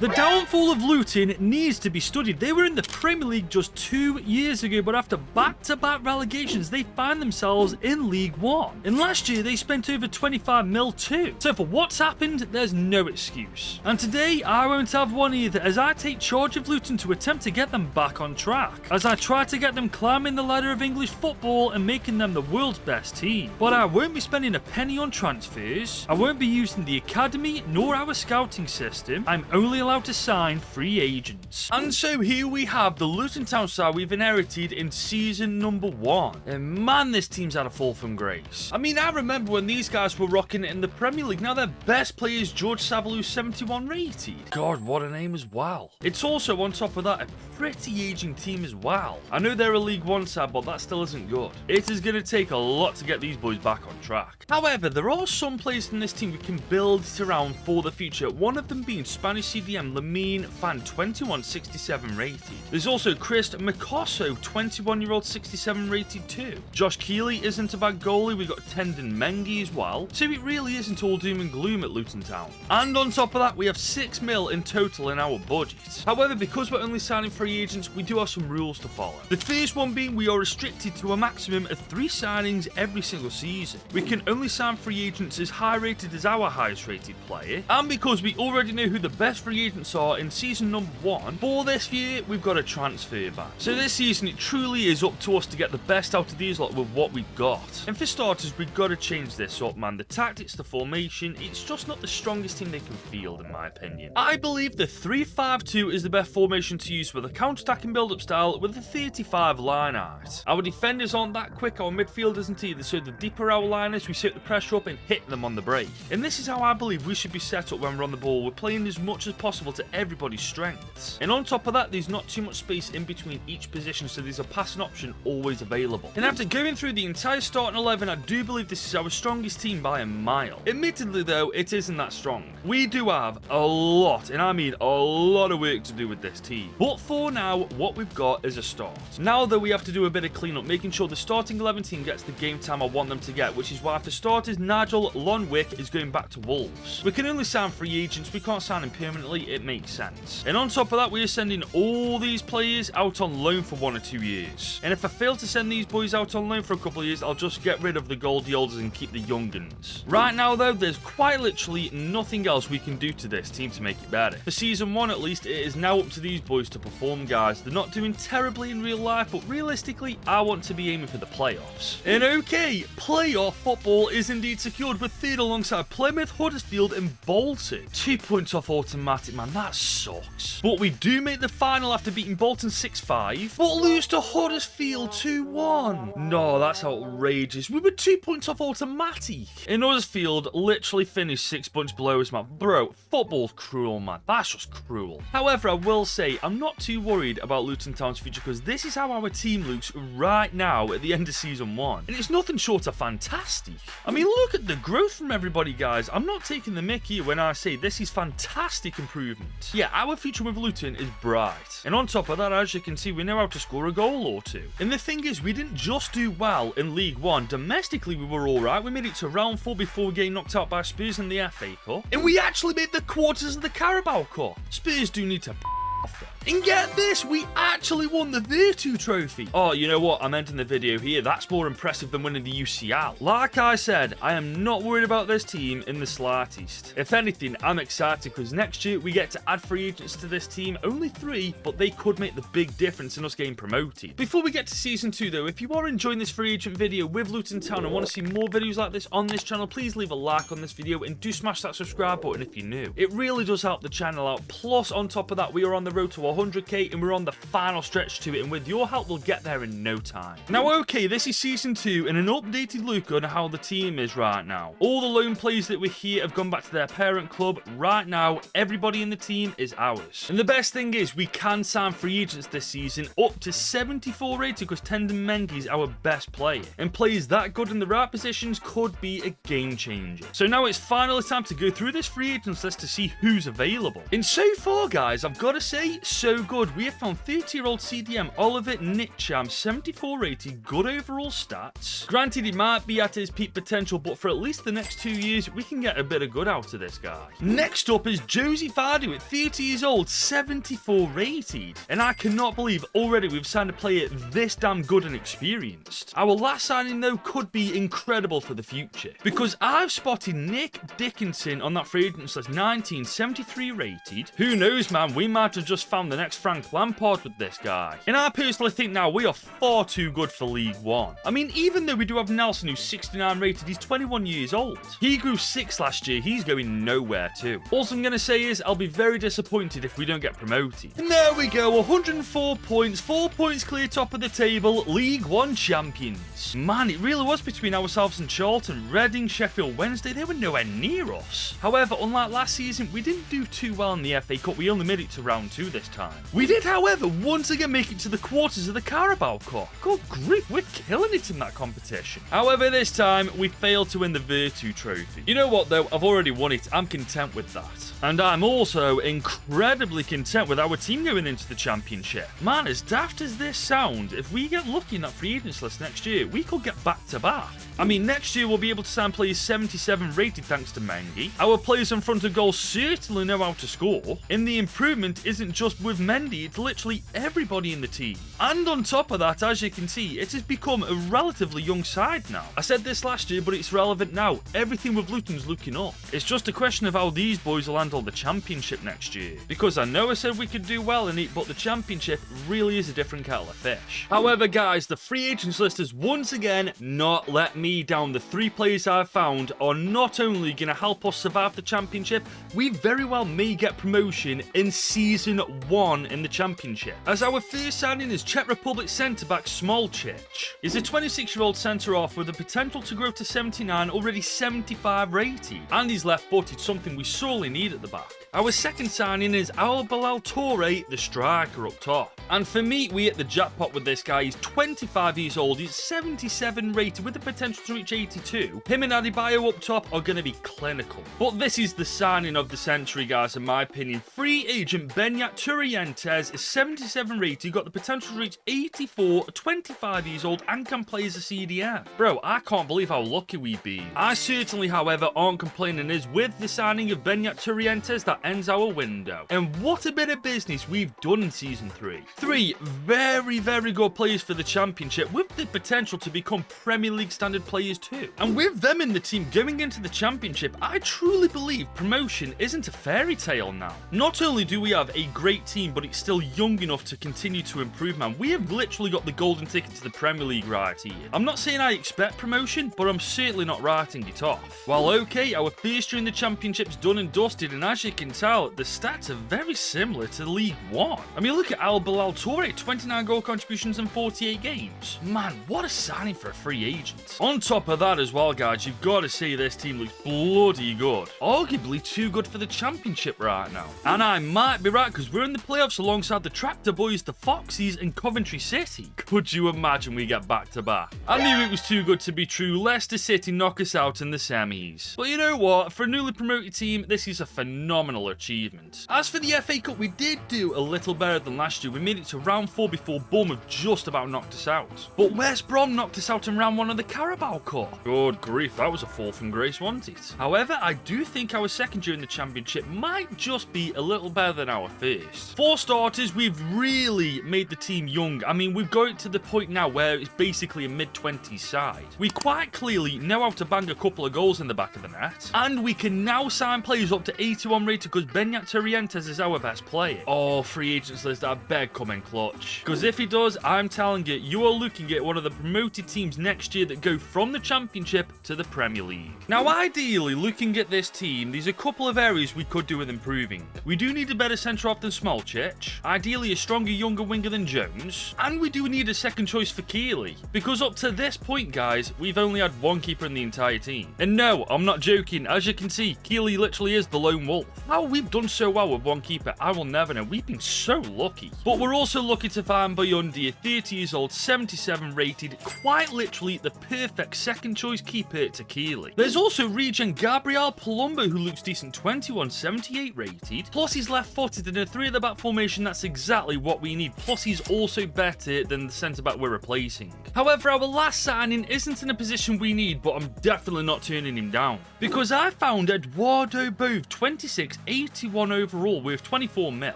The downfall of Luton needs to be studied. They were in the Premier League just 2 years ago, but after back-to-back relegations, they find themselves in League One. And last year, they spent over 25 mil too. So for what's happened, there's no excuse. And today, I won't have one either, as I take charge of Luton to attempt to get them back on track, as I try to get them climbing the ladder of English football and making them the world's best team. But I won't be spending a penny on transfers, I won't be using the academy nor our scouting system, I'm only allowed to sign free agents. And so here we have the Luton Town side we've inherited in season number 1. And man, this team's had a fall from grace. I mean, I remember when these guys were rocking it in the Premier League. Now their best player is George Savilou's 71 rated. God, what a name as well. It's also, on top of that, a pretty aging team as well. I know they're a League One side, but that still isn't good. It is going to take a lot to get these boys back on track. However, there are some players in this team we can build it around for the future, one of them being Spanish CDM Lamine Fan, 2167 rated. There's also Chris Mikosso, 21-year-old 67 rated too. Josh Keeley isn't a bad goalie, we've got Tendon Mengi as well, so it really isn't all doom and gloom at Luton Town. And on top of that, we have 6 mil in total in our budget. However, because we're only signing free agents, we do have some rules to follow. The first one being we are restricted to a maximum of 3 signings every single season. We can only sign free agents as high rated as our highest rated player, and because we already know who the best free agents are in season number 1, for this year we've got a transfer ban. So this season it truly is up to us to get the best out of these lot with what we've got. And for starters, we've got to change this up, man. The tactics, the formation, it's just not the strongest team they can field in my opinion. I believe the 3-5-2 is the best formation to use with a counter-attacking build-up style with a 35 line out. Our defenders aren't that quick, our midfielders isn't either, so the deeper our line is, we set the pressure up and hit them on the break. And this is how I believe we should be set up when we're on the ball. We're playing as much as possible to everybody's strengths. And on top of that, there's not too much space in between each position, so there's a passing option always available. And after going through the entire starting 11, I do believe this is our strongest team by a mile. Admittedly though, it isn't that strong. We do have a lot, and I mean a lot of work to do with this team. But for now, what we've got is a start. Now though, we have to do a bit of cleanup, making sure the starting 11 team gets the game time I want them to get, which is why for starters, Nigel Lonwick is going back to Wolves. We can only sign free agents, we can't sign him permanently, it makes sense. And on top of that, we are sending all these players out on loan for 1 or 2 years. And if I fail to send these boys out on loan for a couple of years, I'll just get rid of the goldie olders and keep the young guns. Right now though, there's quite literally nothing else we can do to this team to make it better. For season 1 at least, it is now up to these boys to perform, guys. They're not doing terribly in real life, but realistically, I want to be aiming for the playoffs. And okay, playoff football is indeed secured with 3rd alongside Plymouth, Huddersfield and Bolton. 2 points off automatic, man, that sucks. But we do make the final after beating Bolton 6-5, but lose to Huddersfield 2-1. No, that's outrageous. We were 2 points off automatic. And Huddersfield literally finished 6 points below us, man. Bro, football's cruel, man. That's just cruel. However, I will say, I'm not too worried about Luton Town's future because this is how our team looks right now at the end of season 1. And it's nothing short of fantastic. I mean, look at the growth from everybody, guys. I'm not taking the mickey when I say this is fantastic improvement. Yeah, our future with Luton is bright. And on top of that, as you can see, we know how to score a goal or two. And the thing is, we didn't just do well in League One. Domestically, we were alright. We made it to round 4 before getting knocked out by Spurs in the FA Cup. And we actually made the quarters of the Carabao Cup. Spurs do need to off. And get this, we actually won the Virtu trophy. Oh, you know what? I'm ending the video here. That's more impressive than winning the UCL. Like I said, I am not worried about this team in the slightest. If anything, I'm excited because next year we get to add free agents to this team. Only 3, but they could make the big difference in us getting promoted. Before we get to season 2 though, if you are enjoying this free agent video with Luton Town and want to see more videos like this on this channel, please leave a like on this video and do smash that subscribe button if you're new. It really does help the channel out. Plus, on top of that, we are on the road to 100k and we're on the final stretch to it, and with your help we'll get there in no time. Now okay, this is season 2 and an updated look on how the team is right now. All the loan players that were here have gone back to their parent club. Right now everybody in the team is ours, and the best thing is we can sign free agents this season up to 74 rated because Tendon Mengi is our best player, and players that good in the right positions could be a game changer. So now it's finally time to go through this free agents list to see who's available. And so far guys, I've got to say, so good. We have found 30-year-old CDM Oliver Nitcham, 74 rated, good overall stats. Granted, he might be at his peak potential, but for at least the next 2 years, we can get a bit of good out of this guy. Next up is Josie Fardu at 30 years old, 74 rated. And I cannot believe already we've signed a player this damn good and experienced. Our last signing, though, could be incredible for the future, because I've spotted Nick Dickinson on that free agents list, 19, 73 rated. Who knows, man, we might have just found the next Frank Lampard with this guy. And I personally think now we are far too good for League One. I mean, even though we do have Nelson, who's 69 rated, he's 21 years old. He grew 6 last year, he's going nowhere too. All I'm going to say is, I'll be very disappointed if we don't get promoted. And there we go, 104 points, 4 points clear top of the table, League One champions. Man, it really was between ourselves and Charlton. Reading, Sheffield Wednesday, they were nowhere near us. However, unlike last season, we didn't do too well in the FA Cup, we only made it to round 2 this time. We did, however, once again make it to the quarters of the Carabao Cup. Good grief, we're killing it in that competition. However, this time, we failed to win the Virtu Trophy. You know what though, I've already won it, I'm content with that. And I'm also incredibly content with our team going into the Championship. Man, as daft as this sound, if we get lucky in that free agents list next year, we could get back to back. I mean, next year we'll be able to sign players 77 rated thanks to Mendy. Our players in front of goal certainly know how to score. And the improvement isn't just with Mendy, it's literally everybody in the team. And on top of that, as you can see, it has become a relatively young side now. I said this last year, but it's relevant now. Everything with Luton's looking up. It's just a question of how these boys will handle the Championship next year. Because I know I said we could do well in it, but the Championship really is a different kettle of fish. However, guys, the free agents list has once again not let me down. The 3 players I've found are not only going to help us survive the Championship, we very well may get promotion in Season 1 in the Championship. As our first signing is Czech Republic centre-back Smolcic. He's a 26-year-old centre-half with the potential to grow to 79, already 75 rated. And he's left-footed, something we sorely need at the back. Our second signing is Al Bilal Toure, the striker up top. And for me, we hit the jackpot with this guy. He's 25 years old, he's 77 rated with the potential to reach 82. Him and Adebayo up top are going to be clinical. But this is the signing of the century, guys, in my opinion. Free agent Beñat Turrientes is 77 rated, got the potential to reach 84, 25 years old, and can play as a CDM. Bro, I can't believe how lucky we've been. I certainly, however, aren't complaining, as with the signing of Beñat Turrientes, that ends our window. And what a bit of business we've done in Season 3. 3 very, very good players for the Championship with the potential to become Premier League standard players too. And with them in the team going into the Championship, I truly believe promotion isn't a fairy tale now. Not only do we have a great team, but it's still young enough to continue to improve, man. We have literally got the golden ticket to the Premier League right here. I'm not saying I expect promotion, but I'm certainly not writing it off. Well, okay, our first year in the Championship's done and dusted, and as you can tell, the stats are very similar to League One. I mean, look at Al Bilal Toure, 29 goal contributions in 48 games. Man, what a signing for a free agent. On top of that as well, guys, you've got to say this team looks bloody good. Arguably too good for the Championship right now. And I might be right, because we're in the playoffs alongside the Tractor Boys, the Foxes, and Coventry City. Could you imagine we get back to back? I knew it was too good to be true. Leicester City knock us out in the semis. But you know what? For a newly promoted team, this is a phenomenal achievement. As for the FA Cup, we did do a little better than last year. We made it to round 4 before Bournemouth just about knocked us out. But West Brom knocked us out in round 1 of the Carabao Cup. Good grief, that was a fall from grace, wasn't it? However, I do think our second year in the Championship might just be a little better than our first. For starters, we've really made the team young. I mean, we've got it to the point now where it's basically a mid-20s side. We quite clearly know how to bang a couple of goals in the back of the net. And we can now sign players up to 81 rated, because Beñat Turrientes is our best player. Oh, free agents list, I beg come in clutch. Because if he does, I'm telling you, you are looking at one of the promoted teams next year that go from the Championship to the Premier League. Now, ideally, looking at this team, there's a couple of areas we could do with improving. We do need a better centre-half than Smolcic, ideally a stronger, younger winger than Jones, and we do need a second choice for Keeley, because up to this point, guys, we've only had one keeper in the entire team. And no, I'm not joking, as you can see, Keeley literally is the lone wolf. How we've done so well with one keeper, I will never know. We've been so lucky. But we're also lucky to find Boyundi, a 30 years old, 77 rated, quite literally the perfect second choice keeper to Keeley. There's also regen Gabriel Palumbo, who looks decent, 21, 78 rated, plus he's left footed, and a 3 at the back centre-back formation, that's exactly what we need. Plus, he's also better than the centre-back we're replacing. However, our last signing isn't in a position we need, but I'm definitely not turning him down. Because I found Eduardo Bove, 26, 81 overall, worth 24 mil.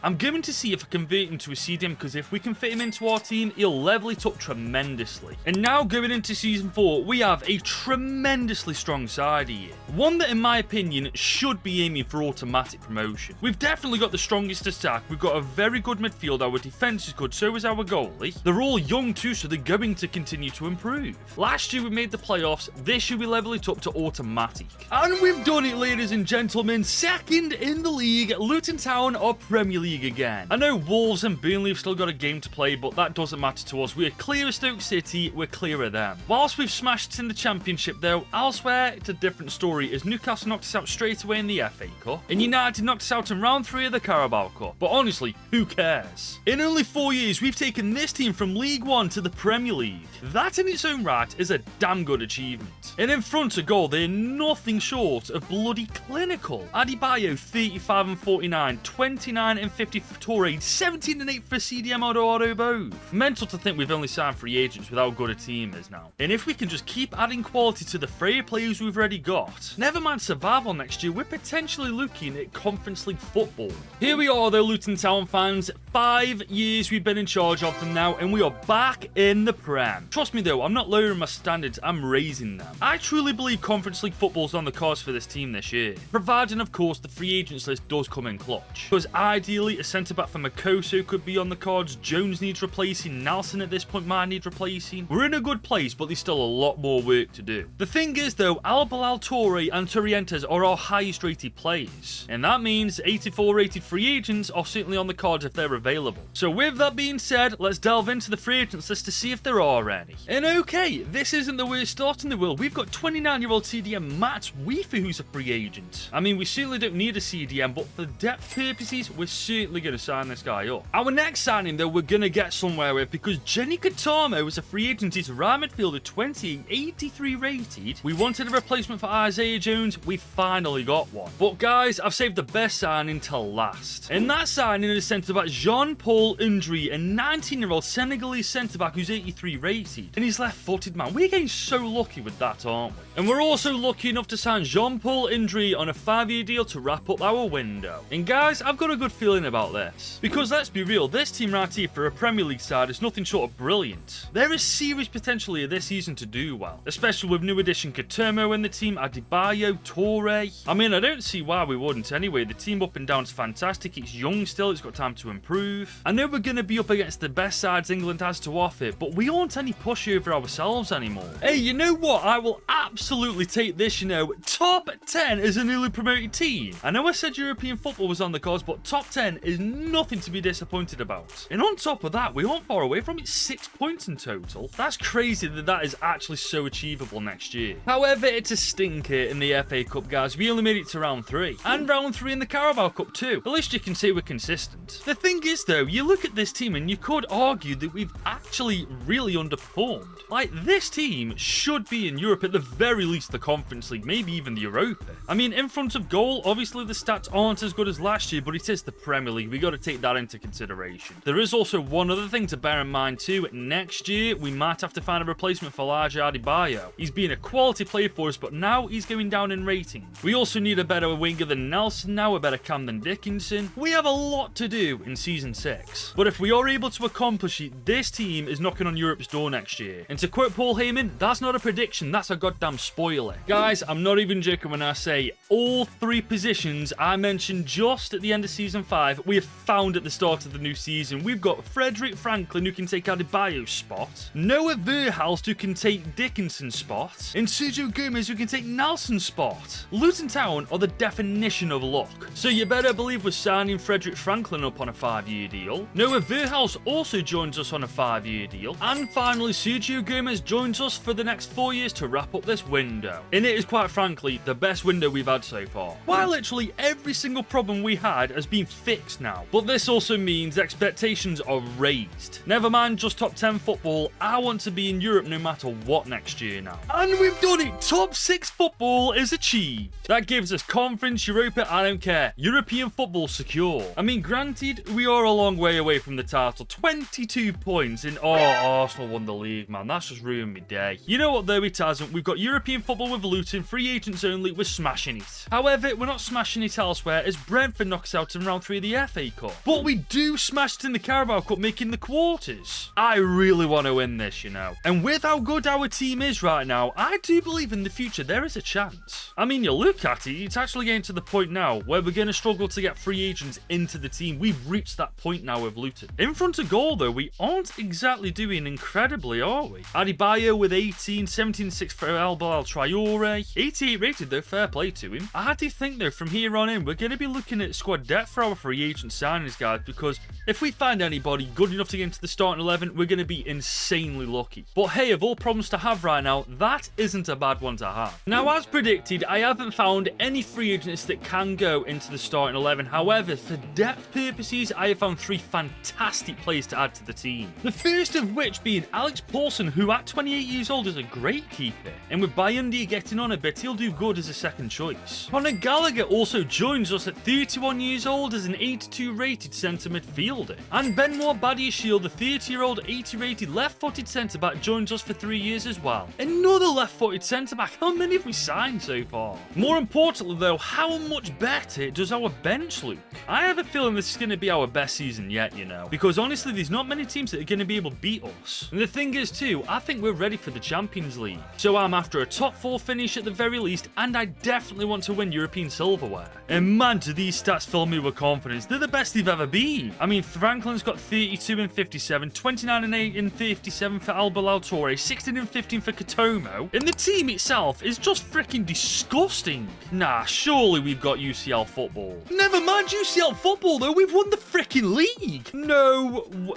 I'm going to see if I convert him to a CDM, because if we can fit him into our team, he'll level it up tremendously. And now going into Season 4, we have a tremendously strong side here. One that, in my opinion, should be aiming for automatic promotion. We've definitely got the strongest attack, we've got a very good midfield, our defence is good, so is our goalie. They're all young too, so they're going to continue to improve. Last year we made the playoffs, this year we level it up to automatic. And we've done it, ladies and gentlemen, second in the league. Luton Town are Premier League again. I know Wolves and Burnley have still got a game to play, but that doesn't matter to us. We're clear of Stoke City, we're clear of them. Whilst we've smashed it in the Championship though, elsewhere it's a different story, as Newcastle knocked us out straight away in the FA Cup, and United knocked us out in round 3 of the Carabao Cup. But honestly, who cares? In only 4 years, we've taken this team from League 1 to the Premier League. That in its own right is a damn good achievement. And in front of goal, they're nothing short of bloody clinical. Adebayo, 35 and 49, 29 and 50 for Torre, 17 and 8 for CDM Eduardo Bove. Mental to think we've only signed free agents with how good a team is now. And if we can just keep adding quality to the frail players we've already got, never mind survival next year, we're potentially looking at Conference League football. Here we are though, Luton Town fans. 5 years we've been in charge of them now, and we are back in the Prem. Trust me though, I'm not lowering my standards, I'm raising them. I truly believe Conference League football's on the cards for this team this year, providing of course the free agents list does come in clutch. Because ideally a centre-back for Makoso could be on the cards, Jones needs replacing, Nelson at this point might need replacing. We're in a good place, but there's still a lot more work to do. The thing is though, Albalal Torre and Torrientes are our highest rated players, and that means 84 rated free agents are certainly on the cards if they're available. So with that being said, let's delve into the free agents list to see if there are any. And okay, this isn't the worst start in the world. We've got 29-year-old CDM Matt Weaver, who's a free agent. I mean, we certainly don't need a CDM, but for depth purposes, we're certainly going to sign this guy up. Our next signing, though, we're going to get somewhere with, because Jenny Katamo is a free agent. He's a right midfielder, 20, 83 rated. We wanted a replacement for Isaiah Jones. We finally got one. But guys, I've saved the best signing till last. And that signing is centre-back Jean-Paul Undry, a 19-year-old Senegalese centre-back who's 83 rated. And he's left-footed, man. We're getting so lucky with that, aren't we? And we're also lucky enough to sign Jean-Paul Undry on a 5-year deal to wrap up our window. And guys, I've got a good feeling about this. Because let's be real, this team right here for a Premier League side is nothing short of brilliant. There is serious potential here this season to do well, especially with new addition Katamo in the team, Adebayo, Torre. I mean, I don't see why we wouldn't anyway. The team up and down is fantastic. It's young still, it's got time to improve. I know we're going to be up against the best sides England has to offer, but we aren't any pushover ourselves anymore. Hey, you know what? I will absolutely take this, you know. Top 10 as a newly promoted team. I know I said European football was on the cards, but top 10 is nothing to be disappointed about. And on top of that, we aren't far away from it. 6 points in total. That's crazy that that is actually so achievable next year. However, it's a stinker in the FA Cup, guys. We only made it to round 3. And round 3 in the Carabao Cup too. At least you can say we're consistent. The thing is though, you look at this team and you could argue that we've actually really underperformed. Like, this team should be in Europe, at the very least the Conference League, maybe even the Europa. I mean, in front of goal, obviously the stats aren't as good as last year, but it is the Premier League. We got to take that into consideration. There is also one other thing to bear in mind too. Next year, we might have to find a replacement for Elijah Adebayo. He's been a quality player for us, but now he's going down in rating. We also need a better winger than Nelson now, a better cam than Dickinson. We have a lot to do in Season 6. But if we are able to accomplish it, this team is knocking on Europe's door next year. And to quote Paul Heyman, that's not a prediction, that's a goddamn spoiler. Guys, I'm not even joking when I say all 3 positions I mentioned just at the end of Season 5, we have found at the start of the new season. We've got Frederick Franklin, who can take Adebayo's spot, Noah Verhulst, who can take Dickinson's spot, and Sergio Gomez, who can take Nelson's spot. Luton Town are the definition of luck. So you better believe we're signing Frederick Franklin up on a 5-year deal. Noah Verhulst also joins us on a 5-year 5-year deal. And finally, Sergio Gomez joins us for the next 4 years to wrap up this window. And it is quite frankly the best window we've had so far. While literally every single problem we had has been fixed now. But this also means expectations are raised. Never mind just top 10 football, I want to be in Europe no matter what next year now. And we've done it! Top 6 football is achieved. That gives us Conference, Europa, I don't care. European football secure. I mean, granted, we are a long way away from the title. 22 points in... Oh, Arsenal won the league, man. That's just ruined my day. You know what, though? It hasn't. We've got European football with Luton, free agents only. We're smashing it. However, we're not smashing it elsewhere as Brentford knocks out in round 3 of the FA Cup. But we do smash it in the Carabao Cup, making the quarters. I really want to win this, you know. And with how good our team is right now, I do believe in the future there is a chance. I mean, you look at it, it's actually getting to the point now where we're going to struggle to get free agents into the team. We've reached that point now with Luton. In front of goal, though, we aren't exactly doing incredibly, are we? Adebayo with 18, 17-6 for El Bilal Traore. 88 rated, though, fair play to him. I do think, though, from here on in, we're going to be looking at squad depth for our free agent signings, guys, because if we find anybody good enough to get into the starting 11, we're going to be insanely lucky. But hey, of all problems to have right now, that isn't a bad one to have. Now, as predicted, I haven't found any free agents that can go into the starting 11. However, for depth purposes, I have found 3 fantastic players to add to the team. The first of which being Alex Paulson, who at 28 years old is a great keeper. And with Bayundi getting on a bit, he'll do good as a second choice. Conor Gallagher also joins us at 31 years old as an 82 rated centre midfielder. And Benoit Badiashile, the 30-year-old 80 rated left-footed centre-back, joins us for 3 years as well. Another left-footed centre-back. How many have we signed so far? More importantly though, how much better does our bench look? I have a feeling this is going to be our best season yet, you know. Because honestly, there's not many teams that are going to be able to beat us. And the thing is too, I think we're ready for the Champions League. So I'm after a top 4 finish at the very least, and I definitely want to win European silverware. And man, do these stats fill me with confidence. They're the best they've ever been. I mean, Franklin's got 32 and 57, 29 and 8 and 57 for Al Bilal Toure, 16 and 15 for Katomo. And the team itself is just freaking disgusting. Nah, surely we've got UCL football. Never mind UCL football though, we've won the freaking league.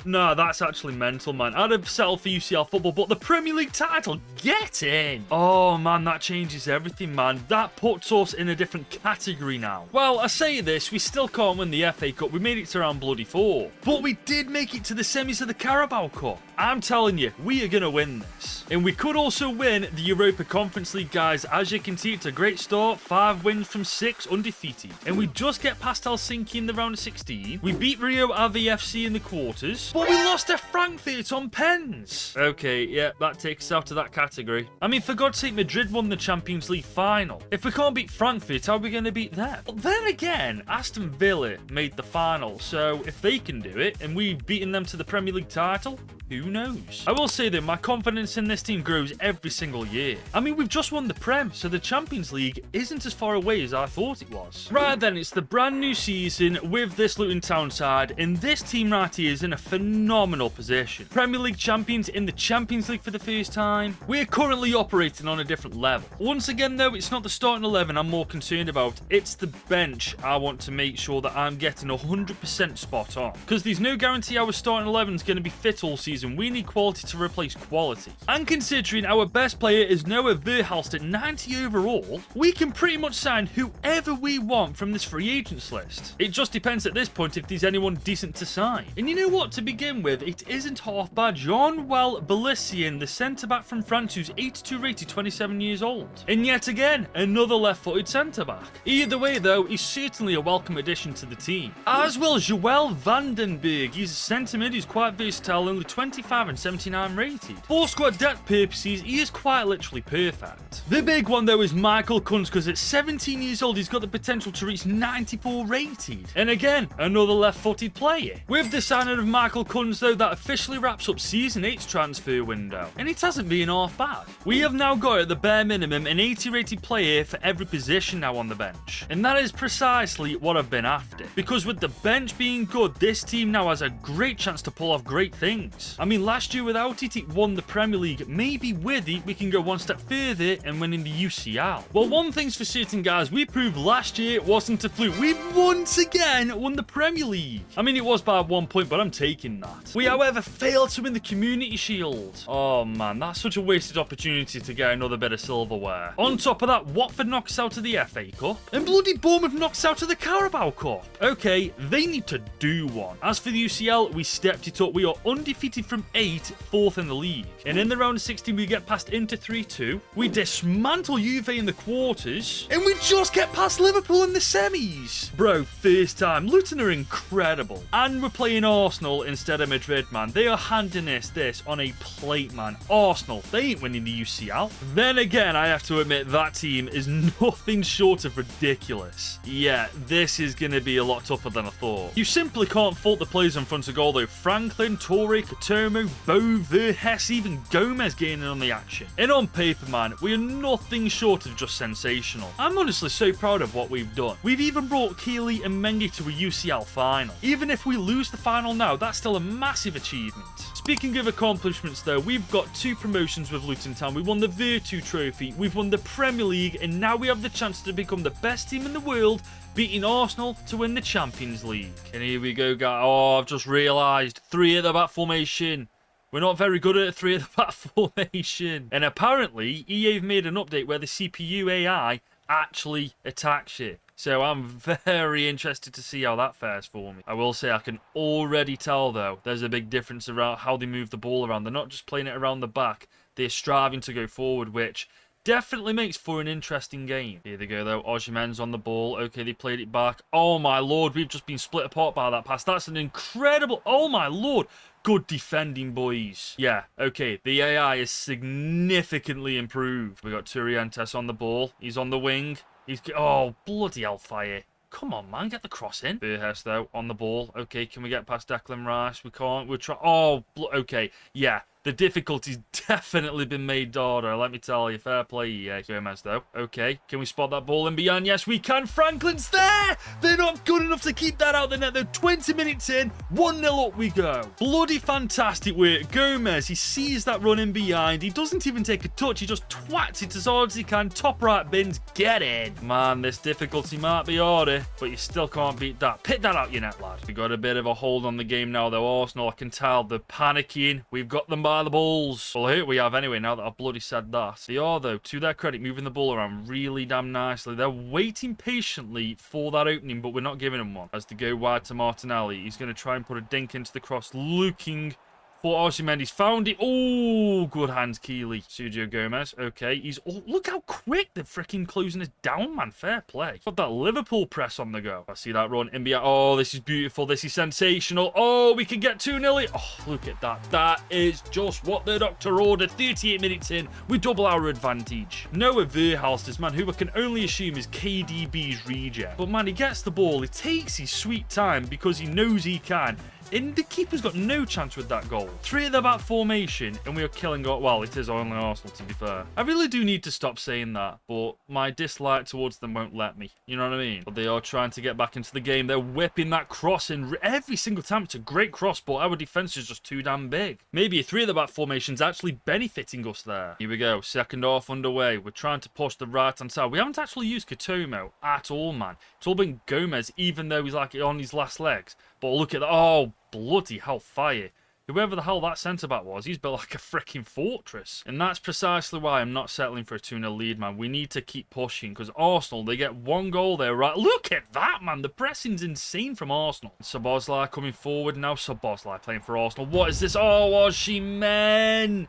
Nah, that's actually mental, man. I'd have settled for UCL football, but the Premier League title, get in. Oh man, that changes everything, man. That puts us in a different category now. Well, I say this, we still can't win the FA Cup. We made it to round bloody 4. But we did make it to the semis of the Carabao Cup. I'm telling you, we are going to win this. And we could also win the Europa Conference League, guys. As you can see, it's a great start. 5 wins from 6, undefeated. And we just get past Helsinki in the round of 16. We beat Rio Ave FC in the quarters. But we lost to Frankfurt on pens. Okay, yeah, that takes us out of that category. I mean, for God's sake, Madrid won the Champions League final. If we can't beat Frankfurt, how are we going to beat them? But then again, Aston Villa made the final. So if they can do it, and we've beaten them to the Premier League title, who knows? I will say that my confidence in this team grows every single year. I mean, we've just won the Prem, so the Champions League isn't as far away as I thought it was. Right then, it's the brand new season with this Luton Town side, and this team right here is in a phenomenal position. Premier League champions in the Champions League for the first time. We're currently operating on a different level. Once again though, it's not the starting 11 I'm more concerned about, it's the bench I want to make sure that I'm getting 100% spot on. Because there's no guarantee our starting 11 is going to be fit all season. We need quality to replace quality. And considering our best player is Noah Verhulst at 90 overall, we can pretty much sign whoever we want from this free agents list. It just depends at this point if there's anyone decent to sign. And you know what, to begin with, it isn't half bad. Jean-Well Belissien, the centre-back from France, who's 82 rated, 27 years old. And yet again, another left-footed centre-back. Either way though, he's certainly a welcome addition to the team. As well, Joël Vandenberg, he's a centre-mid, he's quite versatile, only 25 and 79 rated. For squad depth purposes, he is quite literally perfect. The big one though is Michael Kunz, because at 17 years old, he's got the potential to reach 94 rated. And again, another left-footed player. With the signing of Michael Kunz though, that officially wraps up Season 8's transfer window. And it hasn't been half bad. We have now got at the bare minimum an 80 rated player for every position now on the bench. And that is precisely what I've been after. Because with the bench being good, this team now has a great chance to pull off great things. it. I mean, last year without it, it won the Premier League. Maybe with it, we can go one step further and win in the UCL. Well, one thing's for certain, guys. We proved last year it wasn't a fluke. We once again won the Premier League. I mean, it was by 1 point, but I'm taking that. We, however, failed to win the Community Shield. Oh, man, that's such a wasted opportunity to get another bit of silverware. On top of that, Watford knocks out of the FA Cup, and bloody Bournemouth knocks out of the Carabao Cup. Okay, they need to do one. As for the UCL, we stepped it up. We are undefeated from 8, 4th in the league. And in the round of 16, we get past Inter 3-2. We dismantle Juve in the quarters, and we just get past Liverpool in the semis. Bro, first time. Luton are incredible. And we're playing Arsenal instead of Madrid, man. They are handing us this on a plate, man. Arsenal, they ain't winning the UCL. Then again, I have to admit, that team is nothing short of ridiculous. Yeah, this is going to be a lot tougher than I thought. You simply can't fault the players in front of goal, though. Franklin, Torre, Katomo, Bo, Verhes, even Gomez getting in on the action. And on paper, man, we are nothing short of just sensational. I'm honestly so proud of what we've done. We've even brought Keeley and Mengi to a UCL final. Even if we lose the final now, that's still a massive achievement. Speaking of accomplishments, though, we've got 2 promotions with Luton Town. We won the Virtu Trophy, we've won the Premier League, and now we have the chance to become the best team in the world, beating Arsenal to win the Champions League. And here we go, guys. Oh, I've just realised. 3 at the back formation. We're not very good at a 3 at the back formation. And apparently, EA have made an update where the CPU AI actually attacks it. So I'm very interested to see how that fares for me. I will say I can already tell, though, there's a big difference around how they move the ball around. They're not just playing it around the back. They're striving to go forward, which definitely makes for an interesting game. Here they go, though. Osimhen's on the ball. Okay, they played it back. Oh, my Lord. We've just been split apart by that pass. That's an incredible... Oh, my Lord. Good defending, boys. Yeah, okay. The AI is significantly improved. We got Turientes on the ball. He's on the wing. He's... Oh, bloody hellfire. Come on, man. Get the cross in. Verhes, though, on the ball. Okay, can we get past Declan Rice? We can't. We're trying... Oh, okay. Yeah. The difficulty's definitely been made harder, let me tell you. Fair play, yeah. Gomez, though. Okay, can we spot that ball in behind? Yes, we can. Franklin's there! They're not good enough to keep that out the net. They're 20 minutes in. 1-0 up we go. Bloody fantastic work. Gomez, he sees that run in behind. He doesn't even take a touch. He just twats it as hard as he can. Top right bins. Get in. Man, this difficulty might be harder, but you still can't beat that. Pick that out your net, lad. We got a bit of a hold on the game now, though. Arsenal, I can tell, they're panicking. We've got them by the balls. Well, here we have anyway, now that I've bloody said that. They are, though, to their credit, moving the ball around really damn nicely. They're waiting patiently for that opening, but we're not giving them one. As they go wide to Martinelli, he's going to try and put a dink into the cross, looking for Osimhen. He's found it. Oh, good hands, Keeley. Sergio Gomez. Okay, he's... Oh, look how quick they're freaking closing us down, man. Fair play. Got that Liverpool press on the go. I see that run in behind. Oh, this is beautiful. This is sensational. Oh, we can get 2-0. Oh, look at that. That is just what the doctor ordered. 38 minutes in. We double our advantage. Noah Verhalsters, man, who I can only assume is KDB's reject. But, man, he gets the ball. He takes his sweet time because he knows he can. And the keeper's got no chance with that goal. 3 at the back formation, and we are killing... Well, it is only Arsenal, to be fair. I really do need to stop saying that, but my dislike towards them won't let me. You know what I mean? But they are trying to get back into the game. They're whipping that cross in every single time. It's a great cross, but our defence is just too damn big. Maybe a 3 at the back formation's actually benefiting us there. Here we go. Second half underway. We're trying to push the right-hand side. We haven't actually used Katomo at all, man. It's all been Gomez, even though he's like on his last legs. But look at that. Oh, bloody hellfire. Whoever the hell that centre-back was, he's built like a freaking fortress. And that's precisely why I'm not settling for a 2-0 lead, man. We need to keep pushing, because Arsenal, they get 1 goal there, right? Look at that, man. The pressing's insane from Arsenal. Szoboszlai coming forward now. Szoboszlai playing for Arsenal. What is this? Oh, Osimhen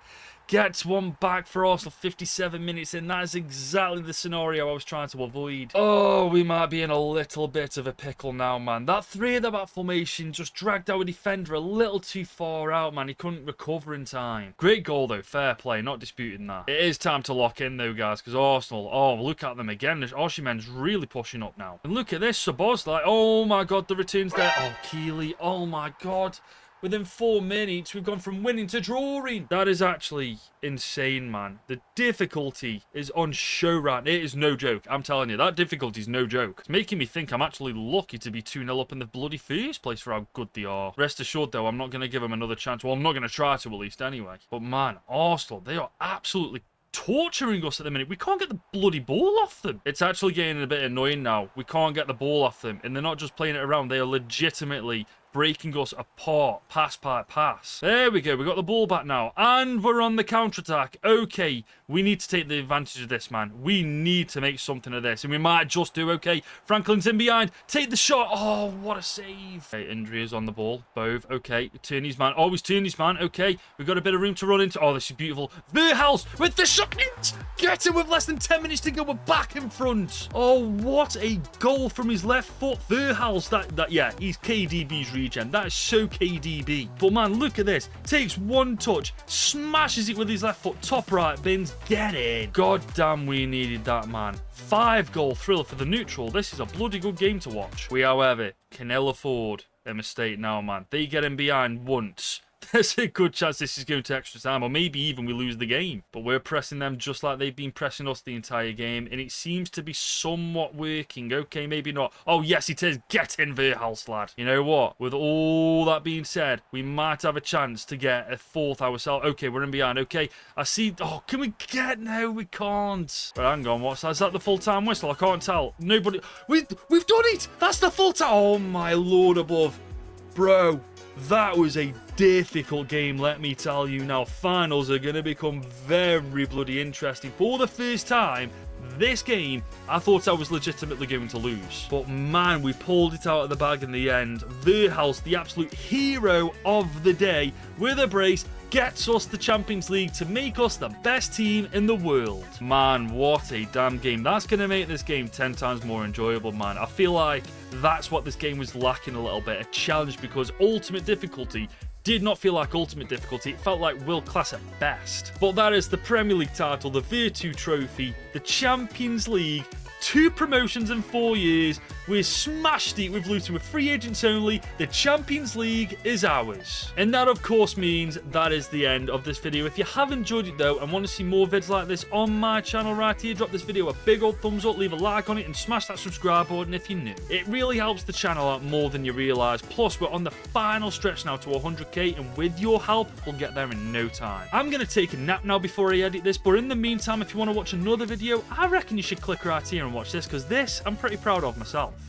gets one back for Arsenal. 57 minutes in. That is exactly the scenario I was trying to avoid. Oh, we might be in a little bit of a pickle now, man. That 3 at the back formation just dragged our defender a little too far out, man. He couldn't recover in time. Great goal, though. Fair play. Not disputing that. It is time to lock in, though, guys, because Arsenal... Oh, look at them again. Osimhen's really pushing up now. And look at this. Szoboszlai. Oh, my God. The returns there. Oh, Keeley. Oh, my God. within 4 minutes, we've gone from winning to drawing. That is actually insane, man. The difficulty is on show right now. It is no joke. I'm telling you, that difficulty is no joke. It's making me think I'm actually lucky to be 2-0 up in the bloody first place for how good they are. Rest assured, though, I'm not going to give them another chance. Well, I'm not going to try to, at least, anyway. But, man, Arsenal, they are absolutely torturing us at the minute. We can't get the bloody ball off them. It's actually getting a bit annoying now. We can't get the ball off them. And they're not just playing it around. They are legitimately breaking us apart, pass by pass. There we go, we got the ball back now, and we're on the counter-attack. Okay, we need to take the advantage of this, man. We need to make something of this, and we might just do. Okay, Franklin's in behind, take the shot. Oh, what a save. Okay, Indria is on the ball. Bove, okay, turn his man. Always turn his man. Okay, we've got a bit of room to run into. Oh, this is beautiful. Verhaals with the shot. Get it with less than 10 minutes to go. We're back in front. Oh, what a goal from his left foot. Verhaals, yeah, he's KDB's regen. That is so KDB. But man, look at this. Takes one touch, smashes it with his left foot, top right bins, get in. God damn, we needed that, man. 5-goal thriller for the neutral. This is a bloody good game to watch. We, however, can ill afford a mistake now, man. They get in behind once. There's a good chance this is going to extra time, or maybe even we lose the game. But we're pressing them just like they've been pressing us the entire game, and it seems to be somewhat working. Okay, maybe not. Oh, yes, it is. Get in, Verhaals, lad. You know what? With all that being said, we might have a chance to get a fourth ourselves. Okay, we're in behind. Okay, I see. Oh, can we get? No, we can't. But hang on, what's that? Is that the full-time whistle? I can't tell. Nobody. We've done it. That's the full-time. Oh, my Lord above. Bro, that was a difficult game, let me tell you. Now, finals are going to become very bloody interesting. For the first time, this game, I thought I was legitimately going to lose. But man, we pulled it out of the bag in the end. Verhaals, the absolute hero of the day, with a brace, gets us the Champions League to make us the best team in the world. Man, what a damn game. That's going to make this game 10 times more enjoyable, man. I feel like that's what this game was lacking a little bit. A challenge, because ultimate difficulty did not feel like ultimate difficulty. It felt like world class at best. But that is the Premier League title, the Virtu Trophy, the Champions League, 2 promotions in 4 years. We smashed it with Luton with free agents only. The Champions League is ours. And that, of course, means that is the end of this video. If you have enjoyed it, though, and want to see more vids like this on my channel right here, drop this video a big old thumbs up, leave a like on it, and smash that subscribe button if you're new. It really helps the channel out more than you realise. Plus, we're on the final stretch now to 100k, and with your help, we'll get there in no time. I'm going to take a nap now before I edit this, but in the meantime, if you want to watch another video, I reckon you should click right here and watch this, because this I'm pretty proud of myself.